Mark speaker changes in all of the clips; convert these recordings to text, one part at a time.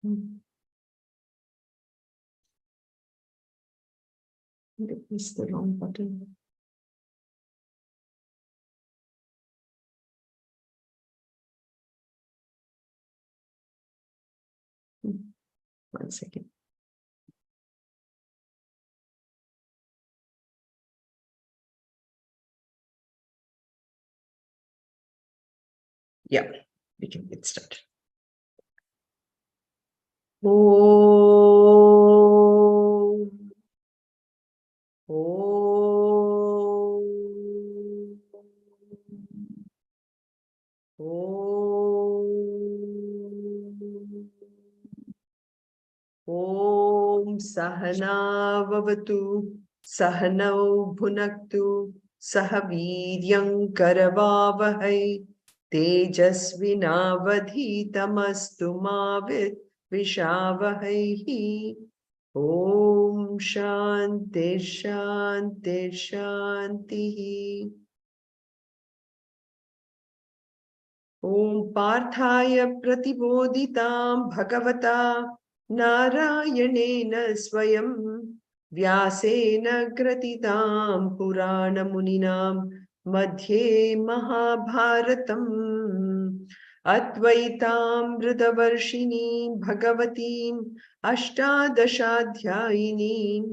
Speaker 1: I pressed the wrong button. One second. Yeah, we can get started. Om. Om. Om. Om Sahana Vavatu Sahanau Bhunaktu Sahaviryam Karavavahai Tejasvinavadhitamastu Mavit Vishavahai. Om Shanti Shanti Shanti. Om Parthaya Pratibodhitam Bhagavata Narayanena Swayam Vyasena Gratitam Purana Muninam Madhye Mahabharatam Advaitam Vridavarshini Bhagavatim Ashtadashadhyayinim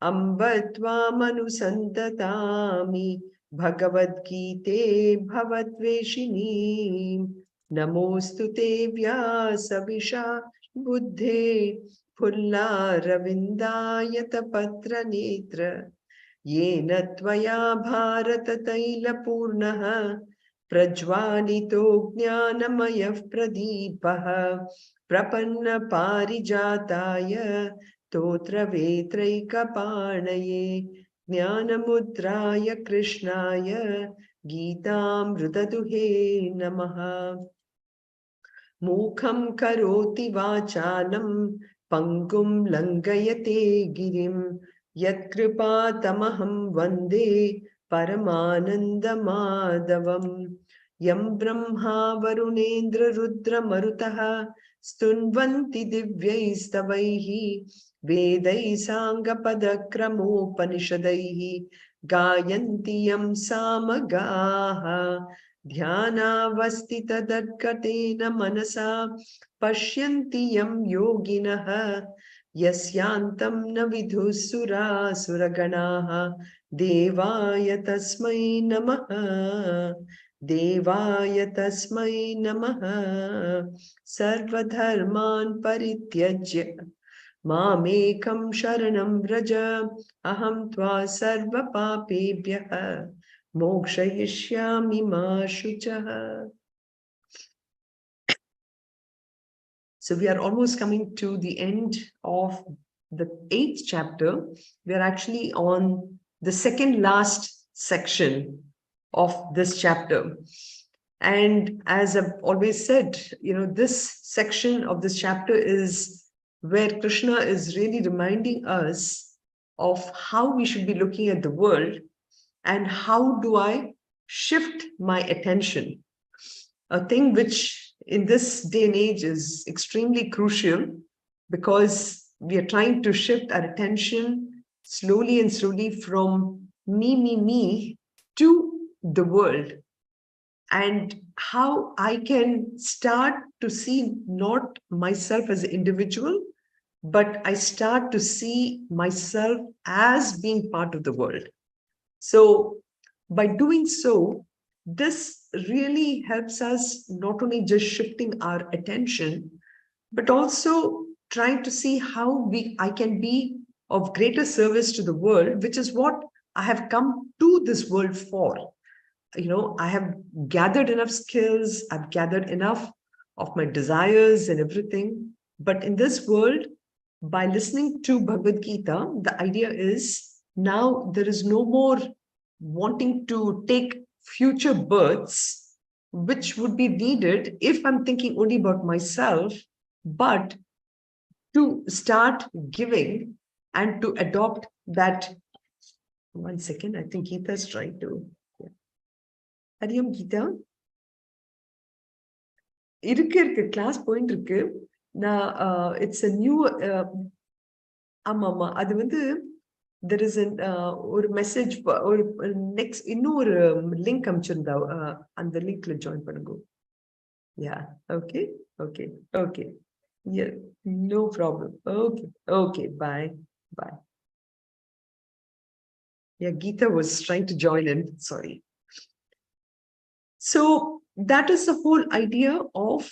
Speaker 1: Ambatvam Anusantatami Bhagavad Gita Bhavatveshini Namostute Vyasavisha Buddhe Pulla Ravindayata Patra Netra Yena Tvaya Bharata Taila Purnaha Prajvalito Jnanamayah Pradipaha Prapanna Parijataya Totra Vetraika Panaye Jnanamudraya Krishnaya Geetamritaduhe Namaha. Mukham karoti vachalam pangum langayate girim yatkripa tamaham vande paramananda madhavam yam brahma varunendra rudra marutaha stunvanti divyaistavaihi vedai sanga padakramopanishadaihi gayanti yam samagaha Dhyanavastita dadgatena manasa pashyanti yam yoginaha yasyantam na vidhusura suraganaha devaya tasmai namaha devaya tasmai namaha sarvadharman parityajya Mamekam sharanam vraja aham tva sarva papebhyah mokshayishyami ma shuchaha. So we are almost coming to the end of the 8th chapter. We are actually on the second last section of this chapter. And as I've always said, this section of this chapter is where Krishna is really reminding us of how we should be looking at the world and how do I shift my attention. A thing which in this day and age is extremely crucial because we are trying to shift our attention slowly and slowly from me to the world. And how I can start to see not myself as an individual, but I start to see myself as being part of the world. So by doing so, this really helps us not only just shifting our attention, but also trying to see how I can be of greater service to the world, which is what I have come to this world for. I have gathered enough skills, I've gathered enough of my desires and everything. But in this world, by listening to Bhagavad Gita, the idea is now there is no more wanting to take future births, which would be needed if I'm thinking only about myself, but to start giving and to adopt that. One second, I think Gita's trying to. Hariyam Gita. Irukku class point irukku. it's a new ஆமாமா அது வந்து there is an ஒரு message ஒரு next இன்னொரு link அனுப்பிச்சிருந்தா அந்த லிங்க்ல join பண்ணுங்க. Yeah, okay, okay, okay. Yeah, no problem. Okay, okay, bye, bye. Yeah, Geeta was trying to join in, sorry. So that is the whole idea of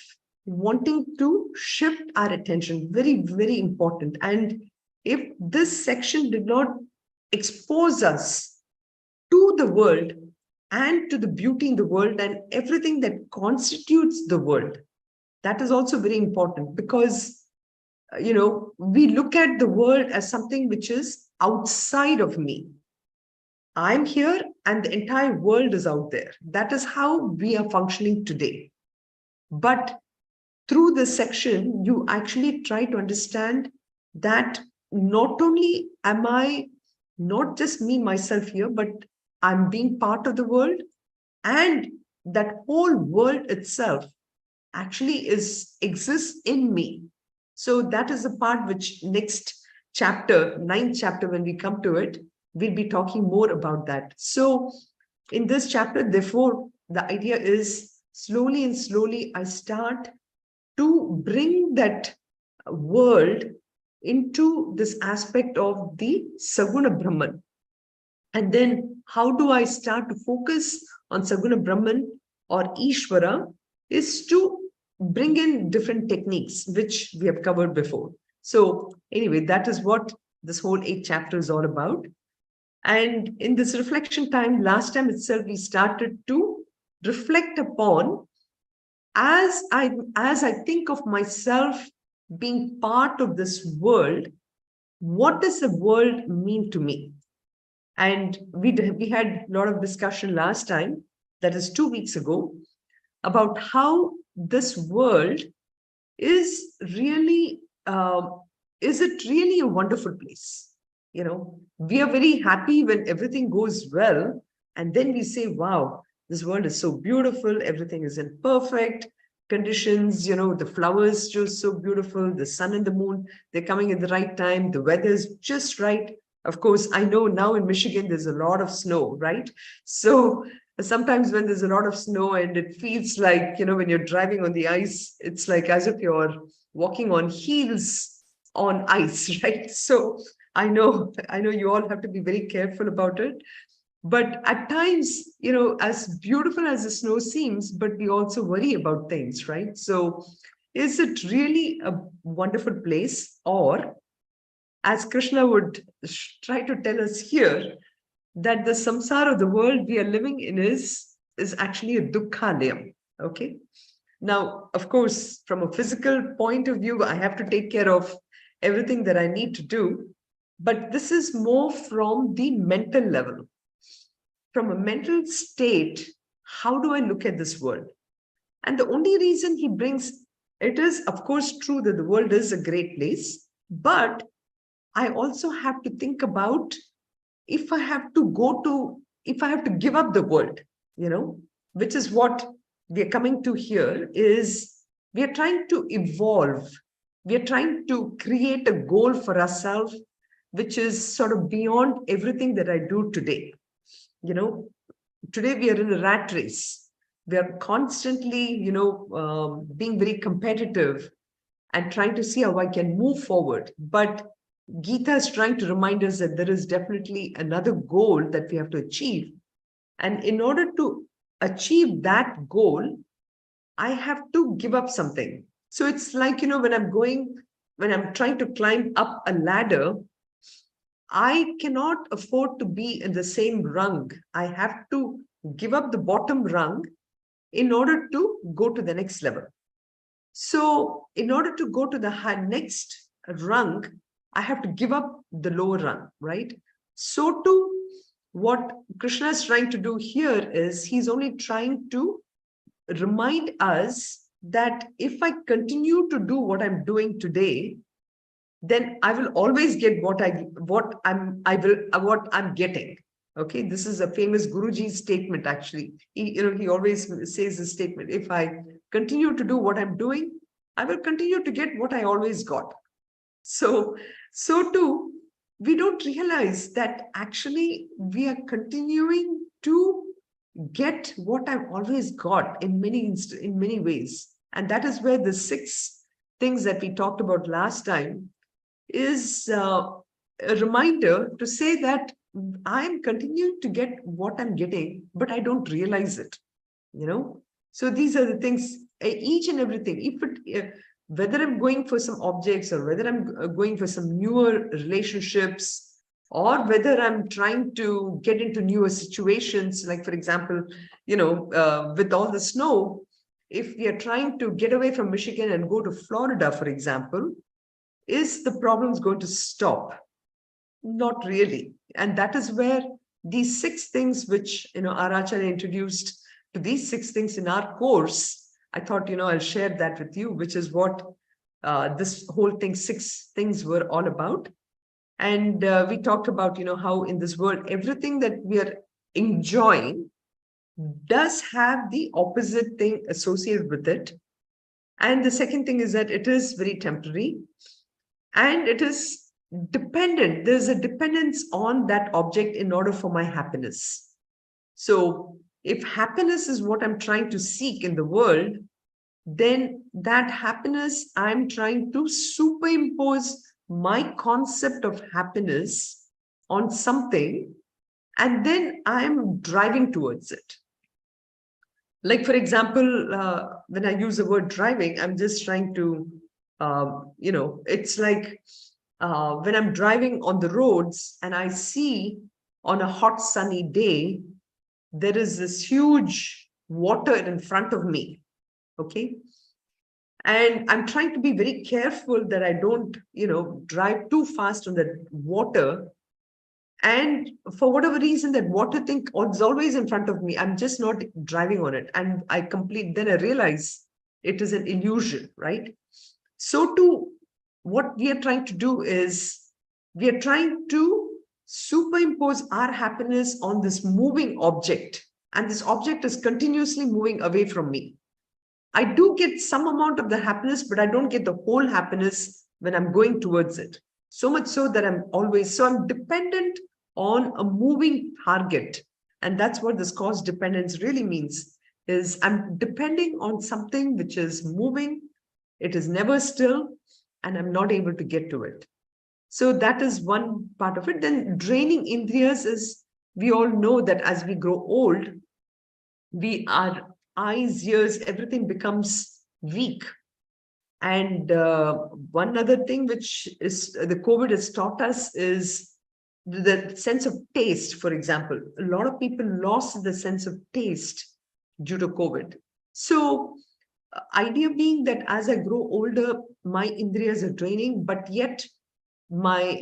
Speaker 1: wanting to shift our attention. Very, very important. And if this section did not expose us to the world and to the beauty in the world and everything that constitutes the world, that is also very important, because we look at the world as something which is outside of me. I'm here and the entire world is out there. That is how we are functioning today. But through this section, you actually try to understand that not only am I not just me, myself here, but I'm being part of the world, and that whole world itself actually exists in me. So that is the part which next chapter, 9th chapter, when we come to it, we'll be talking more about that. So in this chapter, therefore, the idea is slowly and slowly I start to bring that world into this aspect of the Saguna Brahman. And then how do I start to focus on Saguna Brahman or Ishvara is to bring in different techniques, which we have covered before. So anyway, that is what this whole 8th chapter is all about. And in this reflection time, last time itself, we started to reflect upon, as I think of myself being part of this world, what does the world mean to me? And we had a lot of discussion last time, that is 2 weeks ago, about how this world is really, is it really a wonderful place? We are very happy when everything goes well, and then we say, wow, this world is so beautiful, everything is in perfect conditions, the flowers just so beautiful, the sun and the moon, they're coming at the right time, the weather is just right. Of course, I know now in Michigan, there's a lot of snow, right? So sometimes when there's a lot of snow and it feels like, when you're driving on the ice, it's like as if you're walking on heels on ice, right? So I know you all have to be very careful about it. But at times, as beautiful as the snow seems, but we also worry about things, right? So is it really a wonderful place? Or, as Krishna would try to tell us here, that the samsara of the world we are living in is actually a dukkhalayam, okay? Now, of course, from a physical point of view, I have to take care of everything that I need to do. But this is more from the mental level. From a mental state, how do I look at this world? And the only reason he brings it is, of course, true that the world is a great place, but I also have to think about if I have to give up the world, which is what we are coming to here, is we are trying to evolve. We are trying to create a goal for ourselves, which is sort of beyond everything that I do today. Today we are in a rat race. We are constantly, being very competitive and trying to see how I can move forward. But Gita is trying to remind us that there is definitely another goal that we have to achieve. And in order to achieve that goal, I have to give up something. So it's like, when I'm trying to climb up a ladder, I cannot afford to be in the same rung. I have to give up the bottom rung in order to go to the next level. So in order to go to the next rung, I have to give up the lower rung, right? So too, what Krishna is trying to do here is he's only trying to remind us that if I continue to do what I'm doing today, then I will always get what I'm getting. Okay, this is a famous Guruji statement. Actually, he always says this statement: if I continue to do what I'm doing, I will continue to get what I always got. So too, we don't realize that actually we are continuing to get what I've always got in in many ways. And that is where the 6 things that we talked about last time is a reminder to say that I'm continuing to get what I'm getting, but I don't realize it, you know. So these are the things, each and everything, if it, whether I'm going for some objects or whether I'm going for some newer relationships, or whether I'm trying to get into newer situations, like for example, with all the snow, if we are trying to get away from Michigan and go to Florida, for example, is the problems going to stop? Not really. And that is where these 6 things, which our Acharya introduced to these 6 things in our course, I thought I'll share that with you, which is what this whole thing, 6 things, were all about. And we talked about how in this world everything that we are enjoying does have the opposite thing associated with it. And the second thing is that it is very temporary, and it is dependent. There's a dependence on that object in order for my happiness. So if happiness is what I'm trying to seek in the world, then that happiness, I'm trying to superimpose my concept of happiness on something, and then I'm driving towards it. Like, for example, when I use the word driving, I'm just trying to, it's like when I'm driving on the roads and I see on a hot sunny day, there is this huge water in front of me. Okay. And I'm trying to be very careful that I don't, drive too fast on that water. And for whatever reason, that water thing is always in front of me. I'm just not driving on it. And then I realize it is an illusion, right? So too, what we are trying to do is we are trying to superimpose our happiness on this moving object. And this object is continuously moving away from me. I do get some amount of the happiness, but I don't get the whole happiness when I'm going towards it. So much so that I'm dependent on a moving target. And that's what this cause dependence really means, is I'm depending on something which is moving. It is never still, and I'm not able to get to it. So that is one part of it. Then draining indriyas is, we all know that as we grow old, our eyes, ears, everything becomes weak. And one other thing which is the COVID has taught us is the sense of taste. For example, a lot of people lost the sense of taste due to COVID. So idea being that as I grow older, my indriyas are draining, but yet my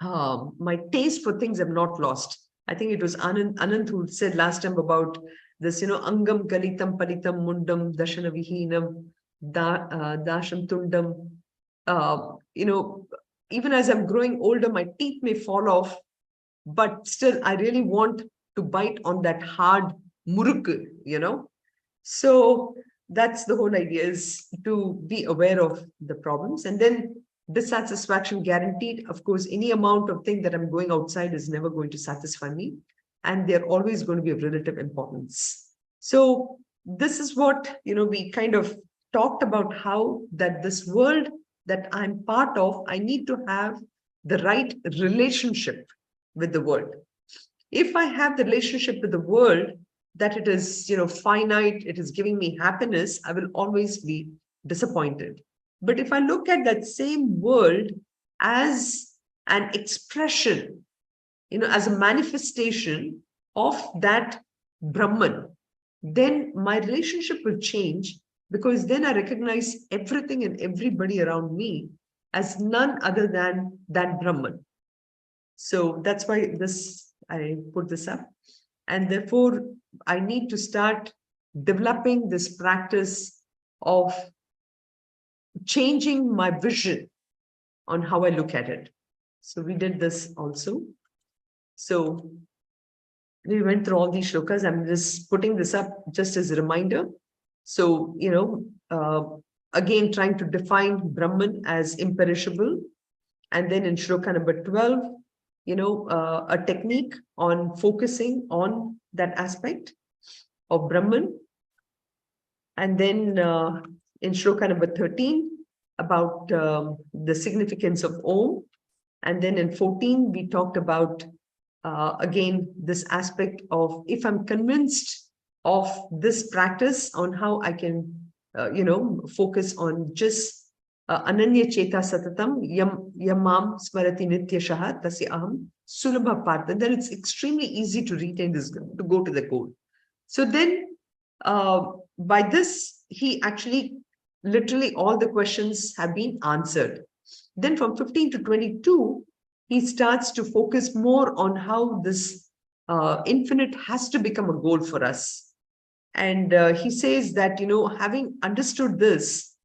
Speaker 1: my taste for things have not lost. I think it was Anand who said last time about this, angam galitam palitam mundam dashana vihinam dasham tundam. Even as I'm growing older, my teeth may fall off, but still I really want to bite on that hard muruk, So that's the whole idea, is to be aware of the problems. And then dissatisfaction guaranteed. Of course, any amount of thing that I'm going outside is never going to satisfy me. And they're always going to be of relative importance. So this is what, we kind of talked about, how that this world that I'm part of, I need to have the right relationship with the world. If I have the relationship with the world, that it is, finite, it is giving me happiness, I will always be disappointed. But if I look at that same world as an expression, as a manifestation of that Brahman, then my relationship will change, because then I recognize everything and everybody around me as none other than that Brahman. So that's why I put this up. And therefore, I need to start developing this practice of changing my vision on how I look at it. So we did this also. So we went through all these shlokas. I'm just putting this up just as a reminder. So, again trying to define Brahman as imperishable. And then in shloka number 12, a technique on focusing on that aspect of Brahman. And then in shloka number 13, about the significance of Om. And then in 14, we talked about, again, this aspect of if I'm convinced of this practice on how I can, focus on just Ananya Cheta Satatam Yamam Smarati Nityashaha Tasya Aham Sulabha Partha, then it's extremely easy to retain this, to go to the goal. So then by this, he actually, literally all the questions have been answered. Then from 15 to 22, he starts to focus more on how this infinite has to become a goal for us. And he says that, having understood this,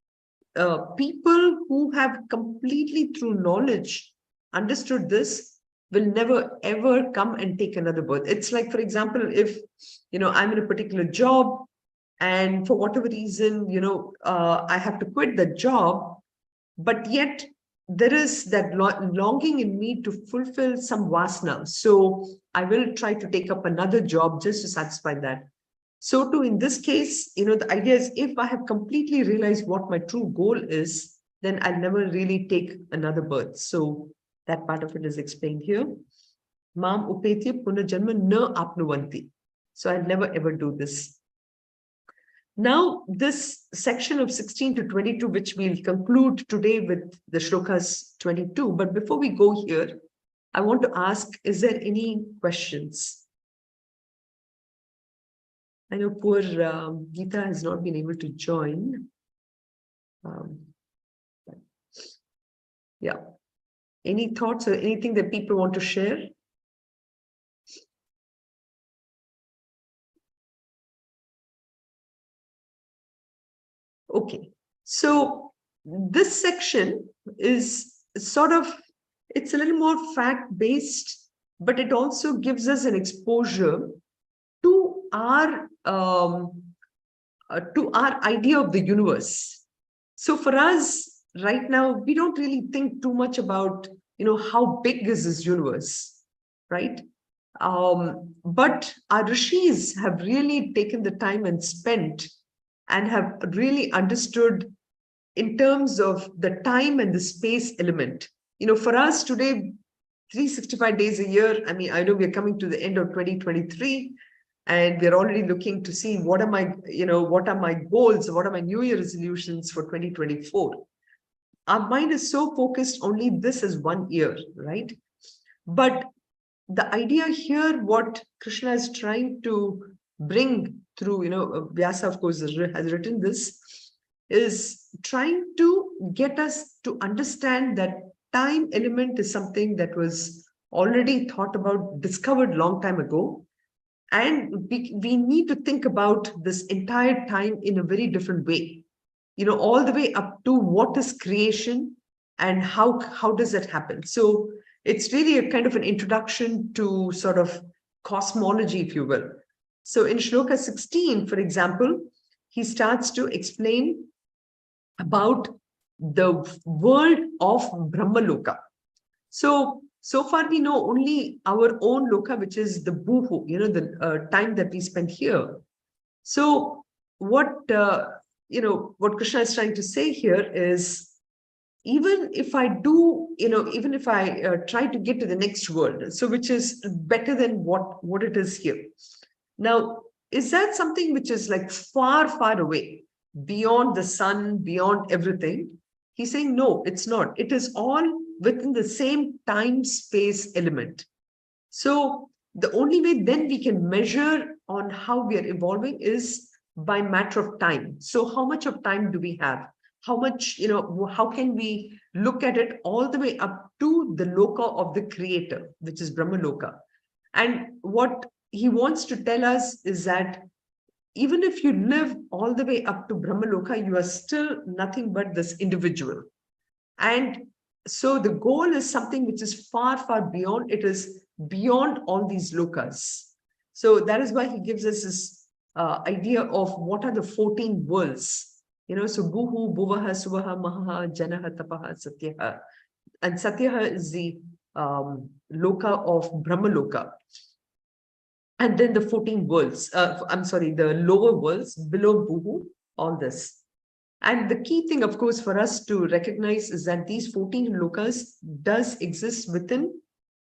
Speaker 1: people who have completely through knowledge understood this will never ever come and take another birth. It's like, for example, if, I'm in a particular job and for whatever reason, I have to quit the job, but yet there is that longing in me to fulfill some vasana. So I will try to take up another job just to satisfy that. So too, in this case, the idea is if I have completely realized what my true goal is, then I'll never really take another birth. So that part of it is explained here. Mam upetya punajanma na apnuvanti. So I'll never ever do this. Now, this section of 16 to 22, which we'll conclude today with the shlokas 22. But before we go here, I want to ask, is there any questions? I know poor Geeta has not been able to join. Yeah. Any thoughts or anything that people want to share? Okay. So this section is sort of, it's a little more fact-based, but it also gives us an exposure to our idea of the universe. So for us right now, we don't really think too much about, how big is this universe, right? But our rishis have really taken the time and spent and have really understood in terms of the time and the space element. For us today, 365 days a year, I mean, I know we're coming to the end of 2023, and we're already looking to see what are my goals, what are my New Year resolutions for 2024. Our mind is so focused only this is 1 year, right? But the idea here, what Krishna is trying to bring through, Vyasa, of course, has written this, is trying to get us to understand that time element is something that was already thought about, discovered long time ago. And we need to think about this entire time in a very different way, all the way up to what is creation and how does that happen. So it's really a kind of an introduction to sort of cosmology, if you will. So in shloka 16, for example, he starts to explain about the world of Brahmaloka. So far we know only our own loka, which is the buhu, the time that we spend here. So what Krishna is trying to say here is, even if I do, even if I try to get to the next world, so which is better than what it is here. Now, is that something which is like far, far away, beyond the sun, beyond everything? He's saying, no, it's not. It is all within the same time-space element. So the only way then we can measure on how we are evolving is by matter of time. So how much of time do we have? How much, how can we look at it all the way up to the loka of the creator, which is Brahma Loka? And what he wants to tell us is that even if you live all the way up to Brahma Loka, you are still nothing but this individual. And so the goal is something which is far, far beyond. It is beyond all these lokas. So that is why he gives us this idea of what are the 14 worlds. So Buhu, Buvaha, Suvaha, Mahaha, Janaha, Tapaha, Satyaha. And Satyaha is the loka of Brahmaloka. And then the 14 worlds, the lower worlds below Buhu, all this. And the key thing, of course, for us to recognize is that these 14 lokas does exist within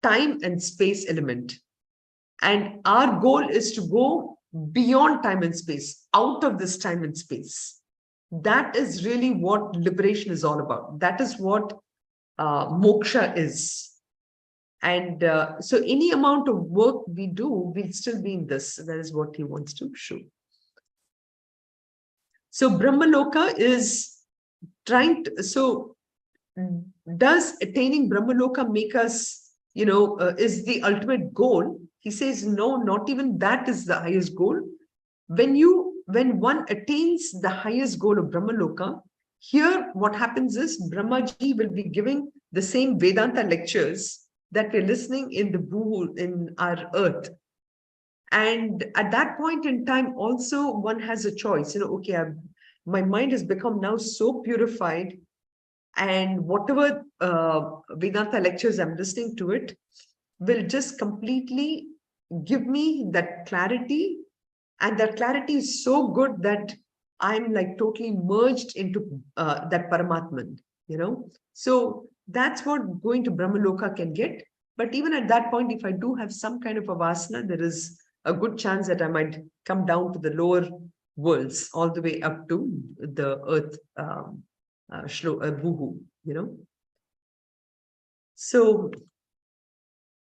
Speaker 1: time and space element. And our goal is to go beyond time and space, out of this time and space. That is really what liberation is all about. That is what moksha is. And so any amount of work we do, we'll still be in this. That is what he wants to show. So Brahmaloka is does attaining Brahmaloka make us, is the ultimate goal? He says, no, not even that is the highest goal. When one attains the highest goal of Brahmaloka, here what happens is Brahmaji will be giving the same Vedanta lectures that we're listening in our earth. And at that point in time, also one has a choice, okay, my mind has become now so purified, and whatever Vedanta lectures I'm listening to it will just completely give me that clarity. And that clarity is so good that I'm like totally merged into that Paramatman, So that's what going to Brahmaloka can get. But even at that point, if I do have some kind of a vasana, there is a good chance that I might come down to the lower worlds, all the way up to the earth, Buhu, So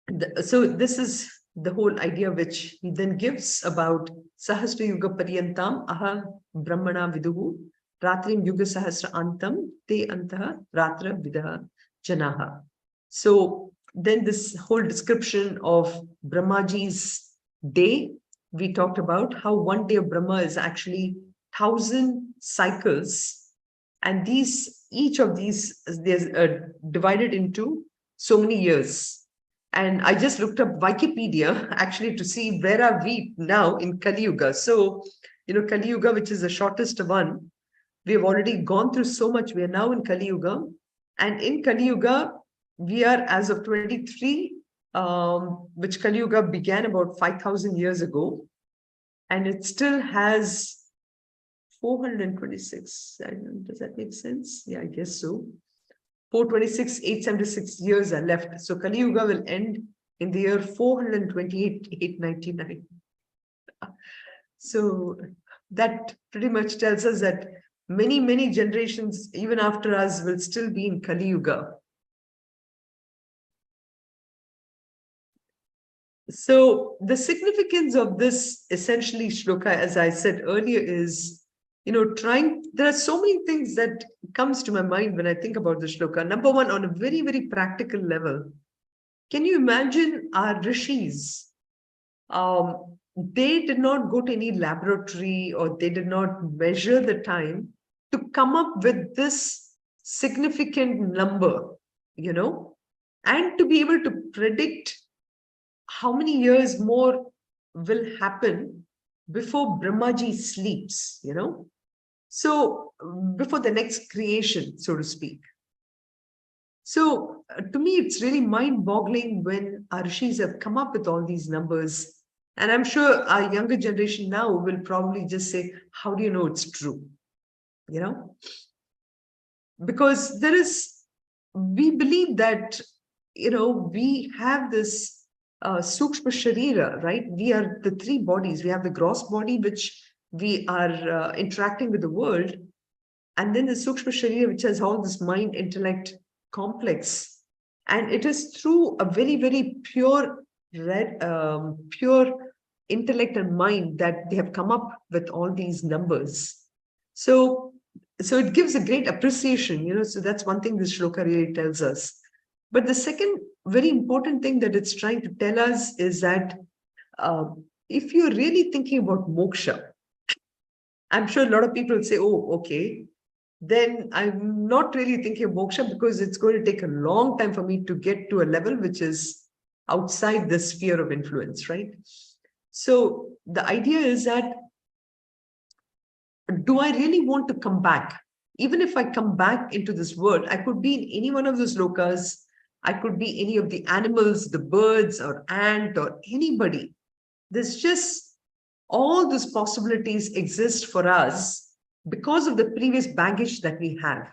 Speaker 1: this is the whole idea which he then gives about Sahasra Yuga Paryantam Aha Brahmana Viduhu Ratrim Yuga Sahasra Antam Te Antaha Ratra Vidaha Janaha. So then this whole description of Brahmaji's day, we talked about how one day of Brahma is actually 1,000 cycles, and each of these they're divided into so many years. And I just looked up Wikipedia actually to see where are we now in Kali Yuga. So, Kali Yuga, which is the shortest one, we have already gone through so much. We are now in Kali Yuga. And in Kali Yuga, we are as of 23, which Kali Yuga began about 5,000 years ago. And it still has 426. Does that make sense? Yeah, I guess so. 426, 876 years are left. So Kali Yuga will end in the year 428, 899. So that pretty much tells us that many, many generations, even after us, will still be in Kali Yuga. So the significance of this essentially shloka, as I said earlier, is there are so many things that comes to my mind when I think about the shloka. Number one, on a very, very practical level, can you imagine our rishis? They did not go to any laboratory, or they did not measure the time to come up with this significant number, and to be able to predict how many years more will happen before Brahmaji sleeps, So before the next creation, so to speak. So to me, it's really mind-boggling when our rishis have come up with all these numbers. And I'm sure our younger generation now will probably just say, how do you know it's true? Because we believe that, we have this Sukshma Sharira, right? We are the three bodies. We have the gross body, which we are interacting with the world. And then the Sukshma Sharira, which has all this mind, intellect, complex. And it is through a very, very pure intellect and mind that they have come up with all these numbers. So it gives a great appreciation, so that's one thing this shloka really tells us. But the second very important thing that it's trying to tell us is that if you're really thinking about moksha, I'm sure a lot of people will say, oh, okay, then I'm not really thinking of moksha because it's going to take a long time for me to get to a level which is outside the sphere of influence, right? So the idea is that do I really want to come back? Even if I come back into this world, I could be in any one of those lokas. I could be any of the animals, the birds or ant or anybody. There's just all those possibilities exist for us because of the previous baggage that we have.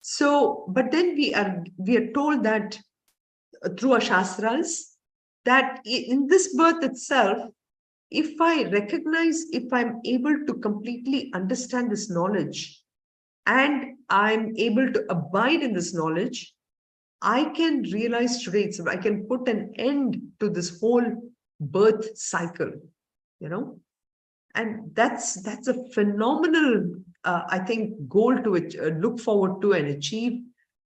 Speaker 1: So, but then we are told that through our shastras, that in this birth itself, if I recognize, if I'm able to completely understand this knowledge and I'm able to abide in this knowledge, I can realize today, so I can put an end to this whole birth cycle, you know, and that's a phenomenal, I think, goal to look forward to and achieve,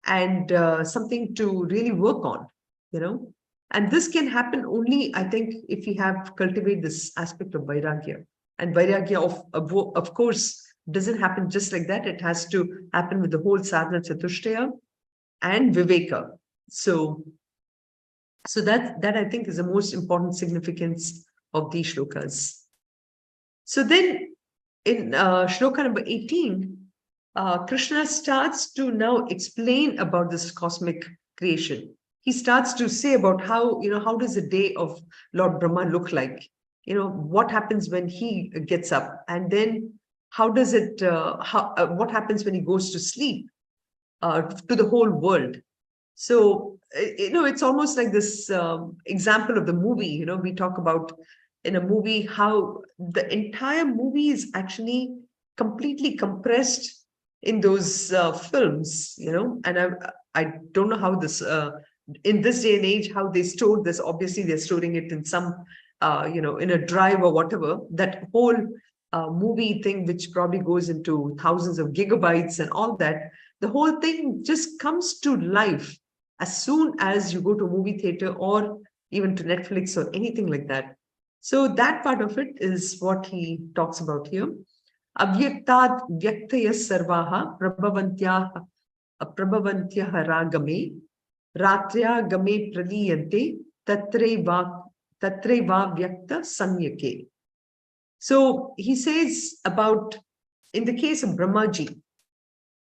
Speaker 1: and something to really work on, you know. And this can happen only, I think, if we have cultivate this aspect of vairagya. And vairagya, of course, doesn't happen just like that. It has to happen with the whole sadhana chatushtaya and viveka. So, that I think is the most important significance of these shlokas. So then in shloka number 18, Krishna starts to now explain about this cosmic creation. He starts to say about how, how does the day of Lord Brahma look like? What happens when he gets up? And then how does it, what happens when he goes to sleep to the whole world? So, it's almost like this example of the movie, we talk about in a movie how the entire movie is actually completely compressed in those films, and I don't know how this, in this day and age, how they stored this. Obviously, they're storing it in some, in a drive or whatever. That whole movie thing, which probably goes into thousands of gigabytes and all that, the whole thing just comes to life as soon as you go to a movie theater or even to Netflix or anything like that. So that part of it is what he talks about here. Avyaktat vyaktaya sarvaha prabhavantyah ragame ratrya game praliyante tatreva vyakta sanyake. So he says about, in the case of Brahmaji,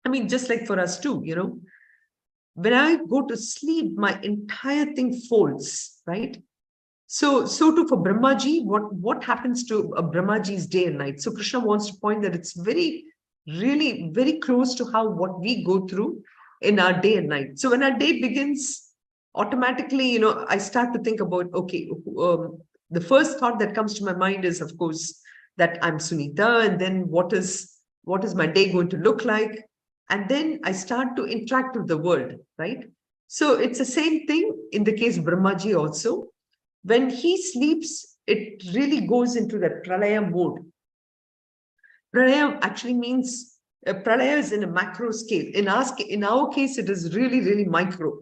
Speaker 1: I mean, just like for us too, when I go to sleep, my entire thing folds, right? So too for Brahmaji, what happens to a Brahmaji's day and night? So Krishna wants to point that it's really very close to what we go through in our day and night. So when our day begins, automatically, I start to think about, okay, the first thought that comes to my mind is, of course, that I'm Sunita, and then what is my day going to look like? And then I start to interact with the world, right? So it's the same thing in the case of Brahmaji also. When he sleeps, it really goes into that pralaya mode. Pralaya actually means, pralaya is in a macro scale. In our case, it is really micro,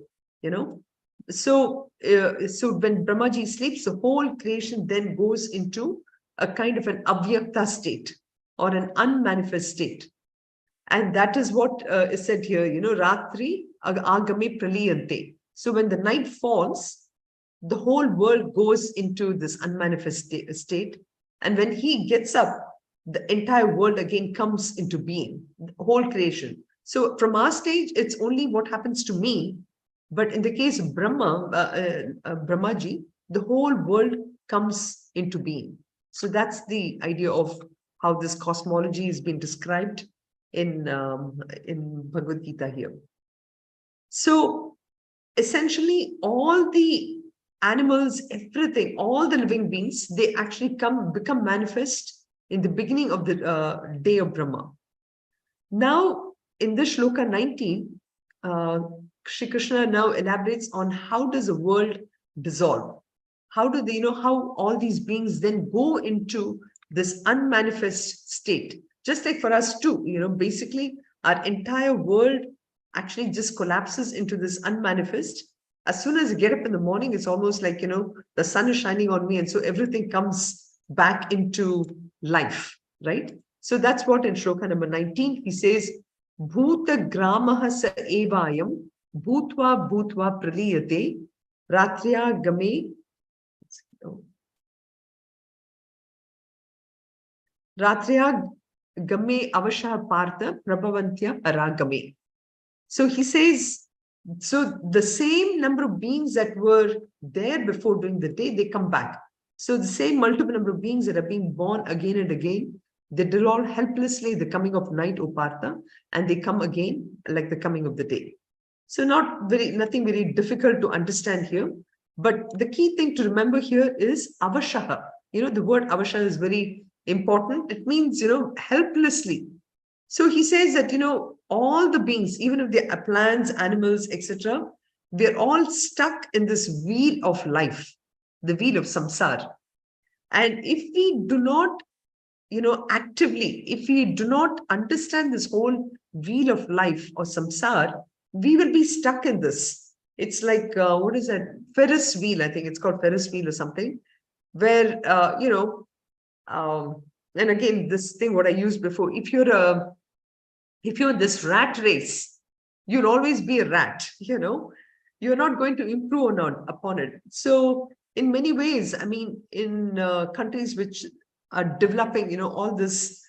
Speaker 1: So, when Brahmaji sleeps, the whole creation then goes into a kind of an avyakta state or an unmanifest state. And that is what is said here, Ratri agame praliyante. So when the night falls, the whole world goes into this unmanifest state. And when he gets up, the entire world again comes into being, the whole creation. So from our stage, it's only what happens to me. But in the case of Brahmaji, the whole world comes into being. So that's the idea of how this cosmology has been described in Bhagavad Gita here. So essentially, all the animals, everything, all the living beings, they actually become manifest in the beginning of the day of Brahma. Now, in this shloka 19, Shri Krishna now elaborates on how does the world dissolve? How do they, how all these beings then go into this unmanifest state? Just like for us too, basically our entire world actually just collapses into this unmanifest. As soon as I get up in the morning, it's almost like, the sun is shining on me. And so everything comes back into life, right? So that's what in shloka number 19, he says, Bhuta gramaha sa evayam bhutva praliyate ratrya game Ratrya game avashah partha prabhavantya paragame. So he says, so the same number of beings that were there before during the day, they come back. So the same multiple number of beings that are being born again and again, they dissolve helplessly the coming of night, O Partha, and they come again like the coming of the day. So nothing very difficult to understand here. But the key thing to remember here is avashaha. The word avashaha is very important. It means, helplessly. So he says that, all the beings, even if they are plants, animals, etc., we're all stuck in this wheel of life, the wheel of samsara. And if we do not, actively, if we do not understand this whole wheel of life or samsara, we will be stuck in this. It's like, what is that? Ferris wheel, I think it's called Ferris wheel or something, where, and again, this thing, what I used before, if you're this rat race, you'll always be a rat, you're not going to improve upon it. So in many ways, I mean, in countries which are developing, all this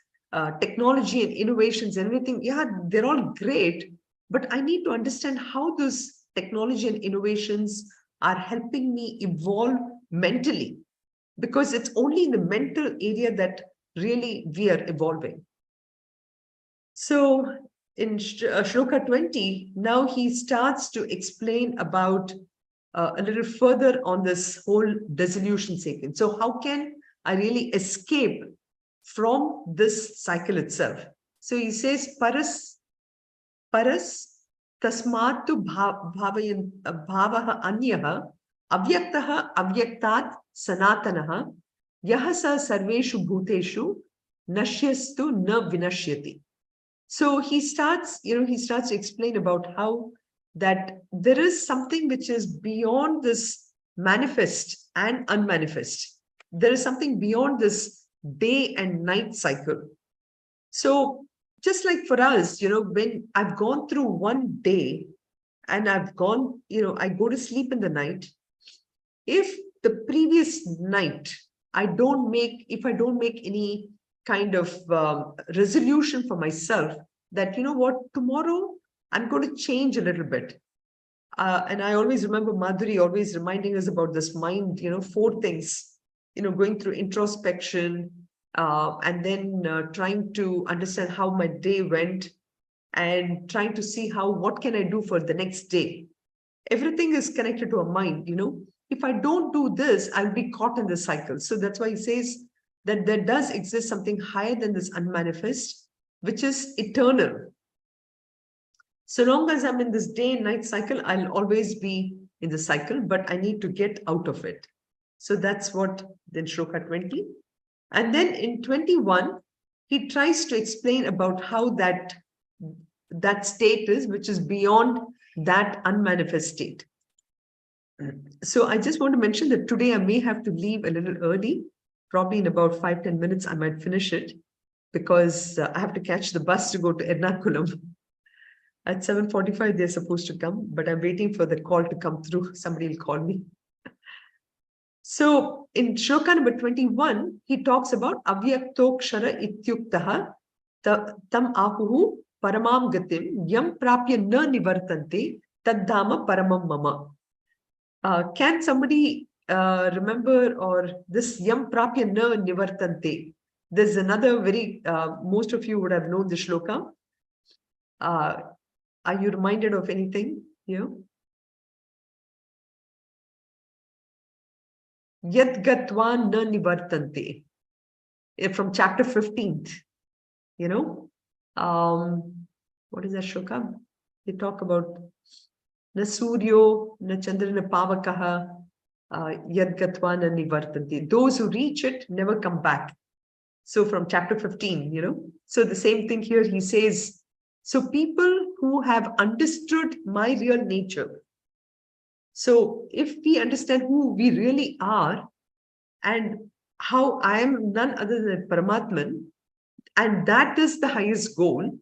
Speaker 1: technology and innovations and everything, yeah, they're all great, but I need to understand how those technology and innovations are helping me evolve mentally, because it's only in the mental area that really we are evolving. So in Shloka 20, now he starts to explain about a little further on this whole dissolution sequence. So how can I really escape from this cycle itself? So he says, paras tasmatu bhavaha anyaha avyaktaha avyaktat sanatanaha yaha sa sarveshu bhuteshu nashyastu na vinashyati. So he starts to explain about how that there is something which is beyond this manifest and unmanifest. There is something beyond this day and night cycle. So just like for us, when I've gone through one day and I've gone, I go to sleep in the night. If the previous night, if I don't make any kind of resolution for myself that, tomorrow I'm going to change a little bit. And I always remember Madhuri always reminding us about this mind, 4 things, going through introspection, and then trying to understand how my day went and trying to see what can I do for the next day. Everything is connected to a mind, If I don't do this, I'll be caught in the cycle. So that's why he says that there does exist something higher than this unmanifest, which is eternal. So long as I'm in this day and night cycle, I'll always be in the cycle, but I need to get out of it. So that's what then Shloka 20. And then in 21, he tries to explain about how that state is, which is beyond that unmanifest state. So I just want to mention that today I may have to leave a little early. Probably in about 5-10 minutes, I might finish it, because I have to catch the bus to go to Ernakulam. At 7:45, they're supposed to come, but I'm waiting for the call to come through. Somebody will call me. So in Shloka number 21, he talks about Avyaktokshara ityuktaha tam ahuhu paramam gatim yam prapya na nivartante taddhama paramam mama. Can somebody remember, or this yam prapya na nivartante? There's another very, most of you would have known the shloka. Are you reminded of anything here? Yat gatva na nivartante. From chapter 15th, what is that shloka? They talk about na suryo, na chandra, na pavakaha, yat gatva na nivartante. Those who reach it never come back. So from chapter 15, So the same thing here, he says, so people who have understood my real nature. So if we understand who we really are and how I am none other than Paramatman, and that is the highest goal,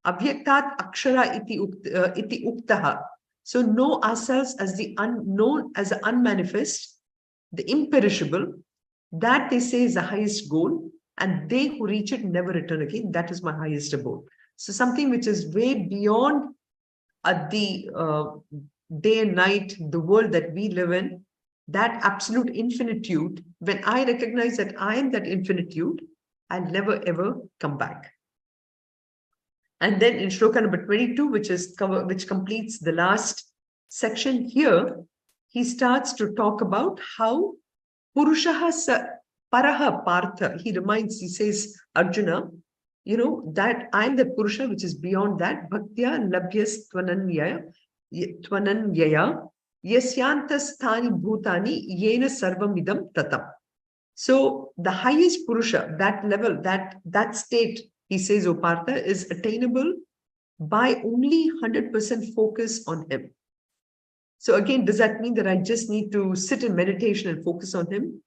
Speaker 1: avyaktat akshara iti uktaha. So know ourselves as the unknown, as the unmanifest, the imperishable. That they say is the highest goal. and they who reach it never return again. That is my highest abode. So something which is way beyond the day and night, the world that we live in, that absolute infinitude. When I recognize that I am that infinitude, I'll never ever come back. And then in shloka number 22, which completes the last section here, he starts to talk about how Purushaha Paraha Partha. He says, Arjuna, you know, that I'm the Purusha which is beyond that. Bhaktya Labhyas Tvananyaya Yasyantas Thani Bhutani Yena Sarvamidam Tatam. So the highest Purusha, that level, that state, he says, O Partha, is attainable by only 100% focus on him. So again, does that mean that I just need to sit in meditation and focus on him?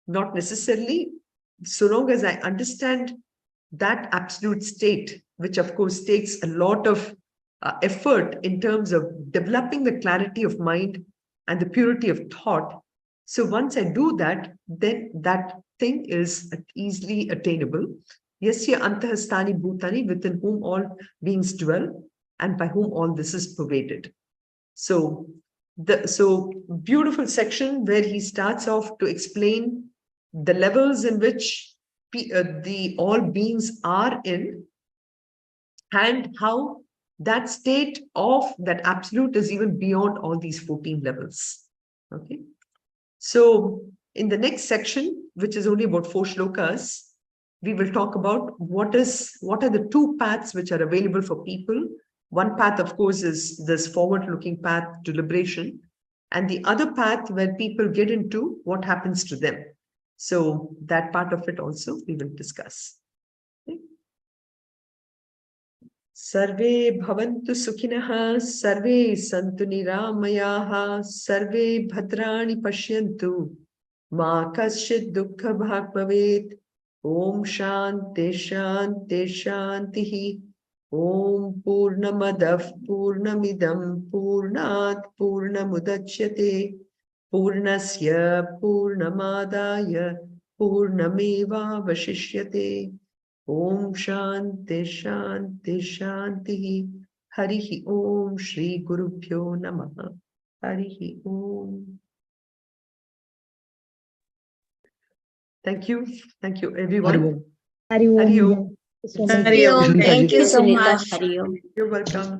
Speaker 1: Not necessarily. So long as I understand that absolute state, which of course takes a lot of effort in terms of developing the clarity of mind and the purity of thought. So once I do that, then that thing is easily attainable. Yasya antahastani bhutani, within whom all beings dwell and by whom all this is pervaded. So beautiful section where he starts off to explain the levels in which the all beings are in, and how that state of that absolute is even beyond all these 14 levels. Okay. So in the next section, which is only about 4 shlokas, we will talk about what are the 2 paths which are available for people. One path, of course, is this forward-looking path to liberation, and the other path where people get into what happens to them. So that part of it also we will discuss. Okay. Sarve bhavantu sukhinah, sarve santu niramayaha, sarve bhadrani pashyantu, ma kaschid dukkha bhag bhavet. Om shanti shanti shantihi. Om Purnamadav Purnamidam Purnat Purnamudachyate Purnasya Purnamadaya Purnameva Vashishyate. Om Shanti Shanti Shanti. Harihi Om Shri Gurubhyo Namaha. Harihi Om. Thank you. Thank you, everyone.
Speaker 2: Hari Om.
Speaker 1: Hari Om.
Speaker 2: Hari Om.
Speaker 3: Thank you so
Speaker 2: Sunita.
Speaker 3: much.
Speaker 2: Hari Om.
Speaker 1: You're welcome.